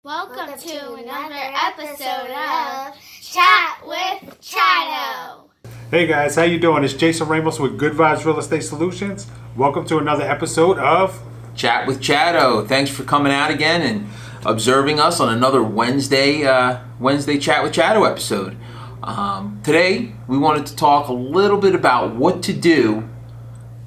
Welcome to another episode of Chat with Chatto. Hey guys, how you doing? It's Jason Ramos with Good Vibes Real Estate Solutions. Welcome to another episode of Chat with Chatto. Thanks for coming out again and observing us on another Wednesday Chat with Chatto episode. Today we wanted to talk a little bit about what to do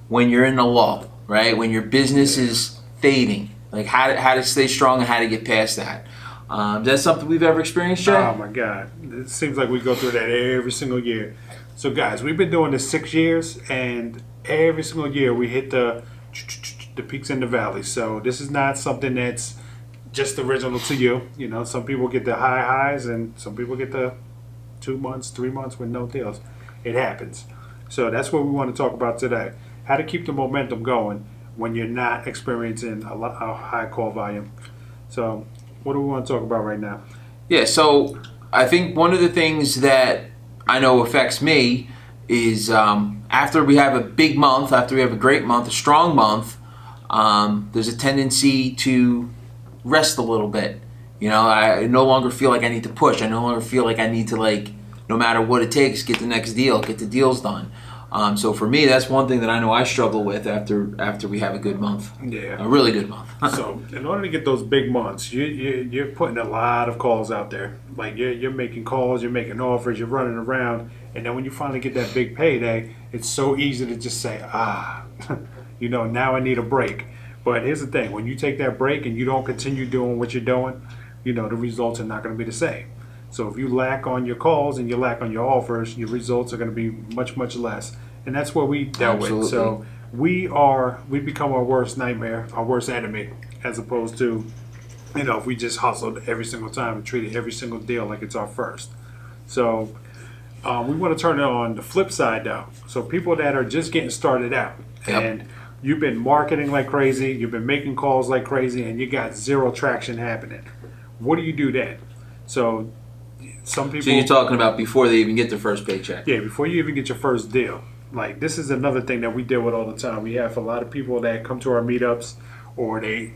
when you're in a lull, right? When your business is fading, like how to stay strong and how to get past that. Is that something we've ever experienced, Jay? Oh my God, it seems like we go through that every single year. So guys, we've been doing this 6 years, and every single year we hit the peaks and the valleys. So this is not something that's just original to you. You know, some people get the high highs, and some people get the 2 months, 3 months with no deals. It happens. So that's what we want to talk about today. How to keep the momentum going when you're not experiencing a high call volume. So what do we want to talk about right now? Yeah, so I think one of the things that I know affects me is after we have a big month, after we have a great month, a strong month, there's a tendency to rest a little bit. You know, I no longer feel like I need to push. I no longer feel like I need to, no matter what it takes, get the next deal, get the deals done. So for me, that's one thing that I know I struggle with after we have a good month. Yeah, a really good month. So in order to get those big months, you're putting a lot of calls out there. Like you're making calls, you're making offers, you're running around, and then when you finally get that big payday, it's so easy to just say, now I need a break. But here's the thing: when you take that break and you don't continue doing what you're doing, the results are not going to be the same. So if you lack on your calls and you lack on your offers, your results are going to be much, much less. And that's what we dealt with. So we become our worst nightmare, our worst enemy, as opposed to, if we just hustled every single time and treated every single deal like it's our first. So we want to turn it on the flip side though. So people that are just getting started out, and you've been marketing like crazy, you've been making calls like crazy, and you got zero traction happening. What do you do then? So some people. So you're talking about before they even get their first paycheck? Yeah, before you even get your first deal. Like, this is another thing that we deal with all the time. We have a lot of people that come to our meetups, or they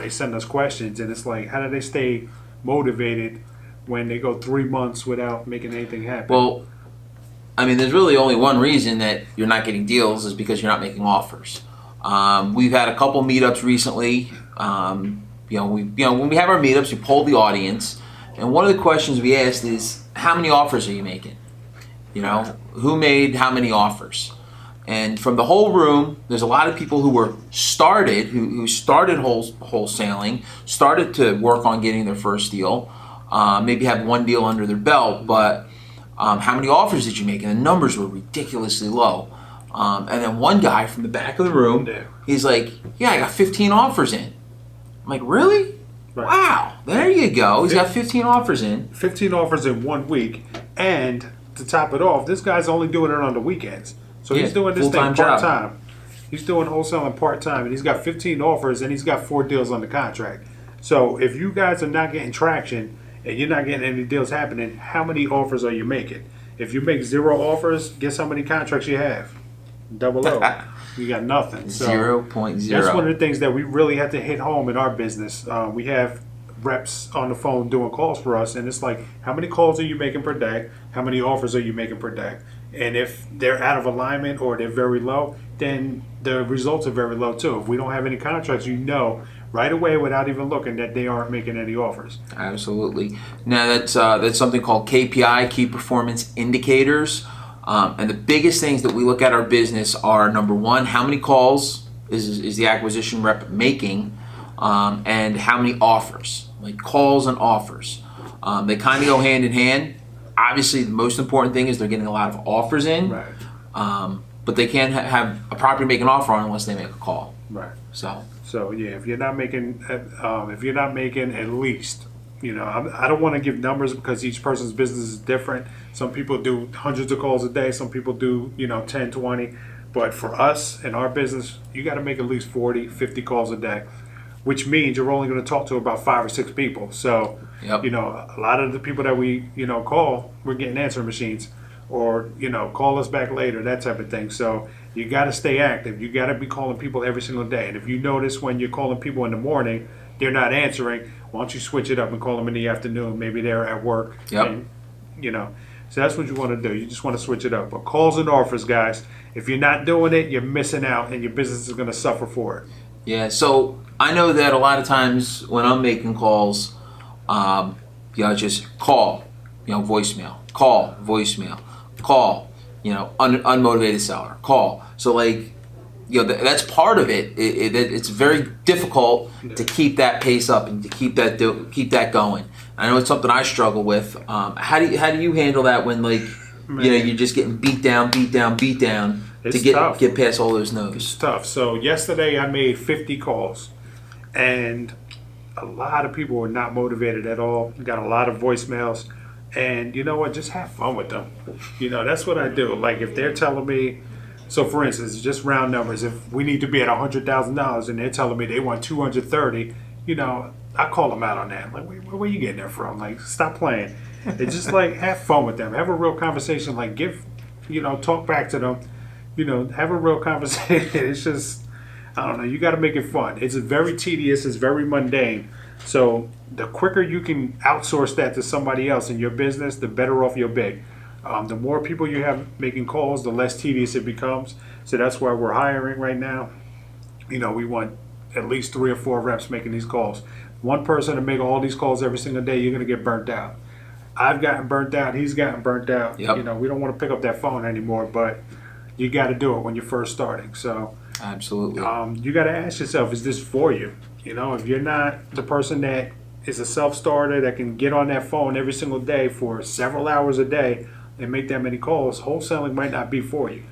send us questions, and it's like, how do they stay motivated when they go 3 months without making anything happen? Well, I mean, there's really only one reason that you're not getting deals is because you're not making offers. We've had a couple meetups recently. When we have our meetups, we poll the audience, and one of the questions we asked is, how many offers are you making? Who made how many offers? And from the whole room, there's a lot of people who started wholesaling, started to work on getting their first deal, maybe have one deal under their belt, but how many offers did you make? And the numbers were ridiculously low. And then one guy from the back of the room, he's like, yeah, I got 15 offers in. I'm like, really? Right. Wow, there you go. He's got 15 offers in. 15 offers in 1 week, and to top it off, this guy's only doing it on the weekends. So he's doing this thing part-time. He's doing wholesaling part-time, and he's got 15 offers, and he's got 4 deals on the contract. So if you guys are not getting traction and you're not getting any deals happening, how many offers are you making? If you make 0 offers, guess how many contracts you have? Double O. You got nothing. So 0.0. That's one of the things that we really have to hit home in our business. We have reps on the phone doing calls for us, and it's like, how many calls are you making per day? How many offers are you making per day? And if they're out of alignment or they're very low, then the results are very low too. If we don't have any contracts, right away without even looking that they aren't making any offers. Absolutely. Now that's something called KPI, key performance indicators. And the biggest things that we look at our business are, number one, how many calls is the acquisition rep making, and how many offers, like calls and offers. They kind of go hand in hand. Obviously, the most important thing is they're getting a lot of offers in, right. But they can't have a property make an offer on unless they make a call. Right. So yeah, if you're not making at least, I don't want to give numbers because each person's business is different. Some people do hundreds of calls a day. Some people do 10, 20. But for us in our business, you got to make at least 40, 50 calls a day, which means you're only going to talk to about 5 or 6 people. So, a lot of the people that we, call, we're getting answering machines, or, call us back later, that type of thing. So you got to stay active. You got to be calling people every single day. And if you notice when you're calling people in the morning, they're not answering, Why don't you switch it up and call them in the afternoon? Maybe they're at work. Yep. And, so that's what you want to do. You just want to switch it up. But calls and offers, guys, if you're not doing it, you're missing out, and your business is going to suffer for it. Yeah, so I know that a lot of times when I'm making calls, just call, voicemail, call, voicemail, call, unmotivated seller, call. So that's part of it. It's very difficult to keep that pace up and to keep that going. I know it's something I struggle with. How do you handle that when you're just getting beat down It's to tough. get past all those no's? It's tough. So yesterday I made 50 calls, and a lot of people were not motivated at all. Got a lot of voicemails, and you know what? Just have fun with them. That's what I do. Like if they're telling me, so for instance, just round numbers. If we need to be at $100,000 and they're telling me they want 230, I call them out on that. Like, where are you getting that from? Like, stop playing. It's just have fun with them. Have a real conversation. Like, talk back to them. Have a real conversation. It's just, I don't know. You got to make it fun. It's very tedious. It's very mundane. So the quicker you can outsource that to somebody else in your business, the better off you'll be. The more people you have making calls, the less tedious it becomes. So that's why we're hiring right now. We want at least 3 or 4 reps making these calls. One person to make all these calls every single day, you're going to get burnt out. I've gotten burnt out. He's gotten burnt out. Yep. We don't want to pick up that phone anymore, but you got to do it when you're first starting. So Absolutely. you got to ask yourself, is this for you? If you're not the person that is a self-starter that can get on that phone every single day for several hours a day and make that many calls, wholesaling might not be for you.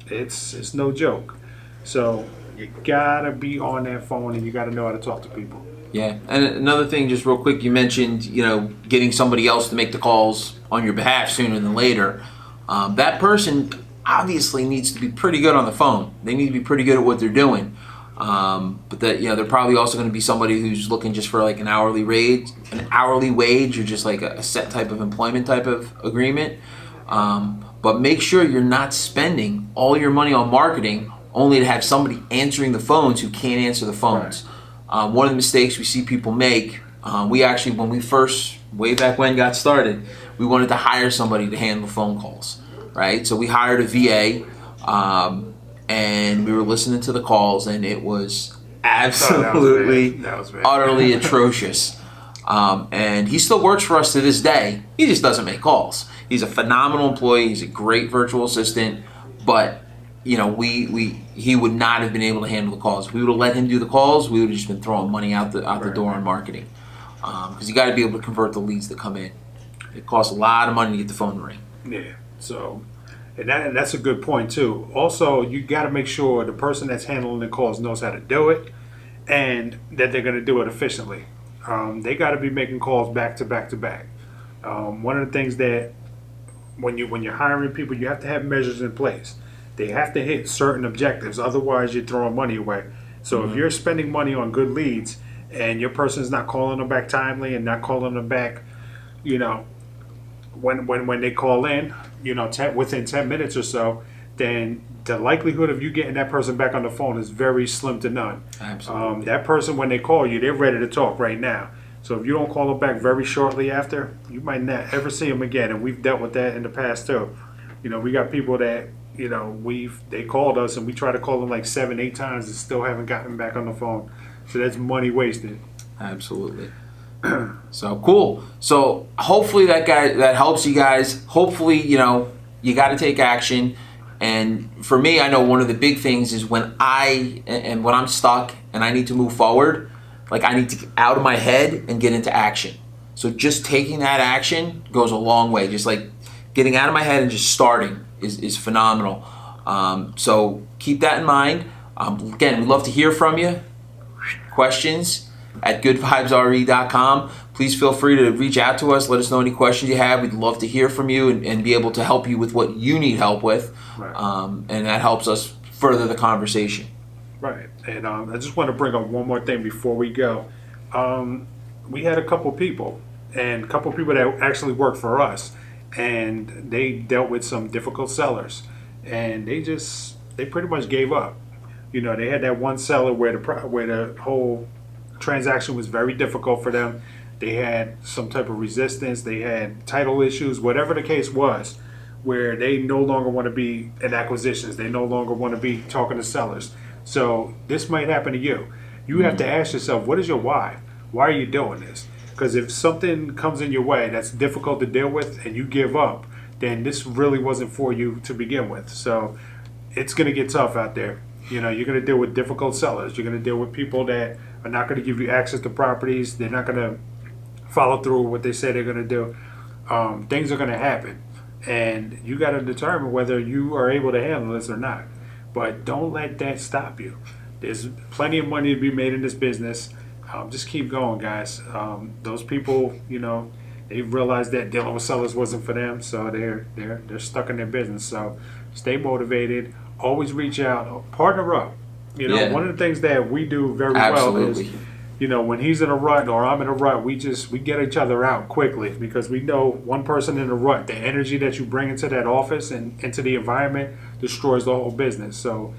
It's no joke. So you got to be on that phone and you got to know how to talk to people. Yeah, and another thing, just real quick, you mentioned, getting somebody else to make the calls on your behalf sooner than later. That person obviously needs to be pretty good on the phone. They need to be pretty good at what they're doing. But that, they're probably also going to be somebody who's looking just for an hourly wage, or just a set type of employment type of agreement. But make sure you're not spending all your money on marketing only to have somebody answering the phones who can't answer the phones. Right. One of the mistakes we see people make, we actually, when we first, way back when, got started, we wanted to hire somebody to handle phone calls, right? So we hired a VA, and we were listening to the calls, and it was absolutely, that was bad. utterly atrocious. And he still works for us to this day. He just doesn't make calls. He's a phenomenal employee. He's a great virtual assistant, but he would not have been able to handle the calls. If we would have let him do the calls, we would have just been throwing money out the door on marketing. Because you got to be able to convert the leads that come in. It costs a lot of money to get the phone to ring. Yeah. So, and that's a good point too. Also, you got to make sure the person that's handling the calls knows how to do it, and that they're going to do it efficiently. They got to be making calls back to back to back. One of the things that when you're hiring people, you have to have measures in place. They have to hit certain objectives, otherwise you're throwing money away. So if you're spending money on good leads and your person's not calling them back timely and not calling them back, when they call in, within 10 minutes or so, then the likelihood of you getting that person back on the phone is very slim to none. Absolutely. That person, when they call you, they're ready to talk right now. So if you don't call them back very shortly after, you might not ever see them again. And we've dealt with that in the past too. We got people that, they called us and we tried to call them 7-8 times and still haven't gotten back on the phone. So that's money wasted. Absolutely. So cool. So hopefully that helps you guys. Hopefully, you got to take action. And for me, I know one of the big things is when I'm stuck and I need to move forward, I need to get out of my head and get into action. So just taking that action goes a long way. Just getting out of my head and just starting is phenomenal. So keep that in mind. Again, we'd love to hear from you. Questions at goodvibesre.com. Please feel free to reach out to us. Let us know any questions you have. We'd love to hear from you and be able to help you with what you need help with. Right. And that helps us further the conversation. Right. And I just want to bring up one more thing before we go. We had a couple people that actually worked for us, and they dealt with some difficult sellers, and they pretty much gave up. They had that one seller where the whole transaction was very difficult for them. They had some type of resistance. They had title issues, whatever the case was, where they no longer want to be in acquisitions. They no longer want to be talking to sellers. So this might happen to you. You have to ask yourself, what is your why? Why are you doing this? Because if something comes in your way that's difficult to deal with and you give up, then this really wasn't for you to begin with. So it's going to get tough out there. You know, you're going to deal with difficult sellers. You're going to deal with people that are not going to give you access to properties. They're not going to follow through with what they say they're going to do. Things are going to happen. And you got to determine whether you are able to handle this or not. But don't let that stop you. There's plenty of money to be made in this business. Just keep going, guys. Those people, you know, they realized that dealing with sellers wasn't for them, so they're stuck in their business. So stay motivated. Always reach out. Partner up. You know, one of the things that we do very well is, you know, when he's in a rut or I'm in a rut, we get each other out quickly, because we know one person in a rut, the energy that you bring into that office and into the environment destroys the whole business. So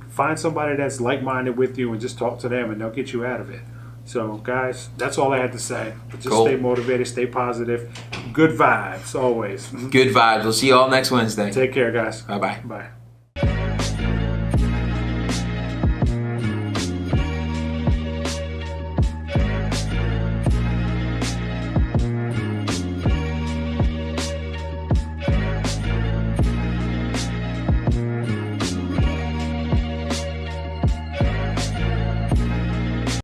find somebody that's like-minded with you and just talk to them, and they'll get you out of it. So, guys, that's all I had to say. But just stay motivated, stay positive. Good vibes, always. Good vibes. We'll see you all next Wednesday. Take care, guys. Bye-bye. Bye.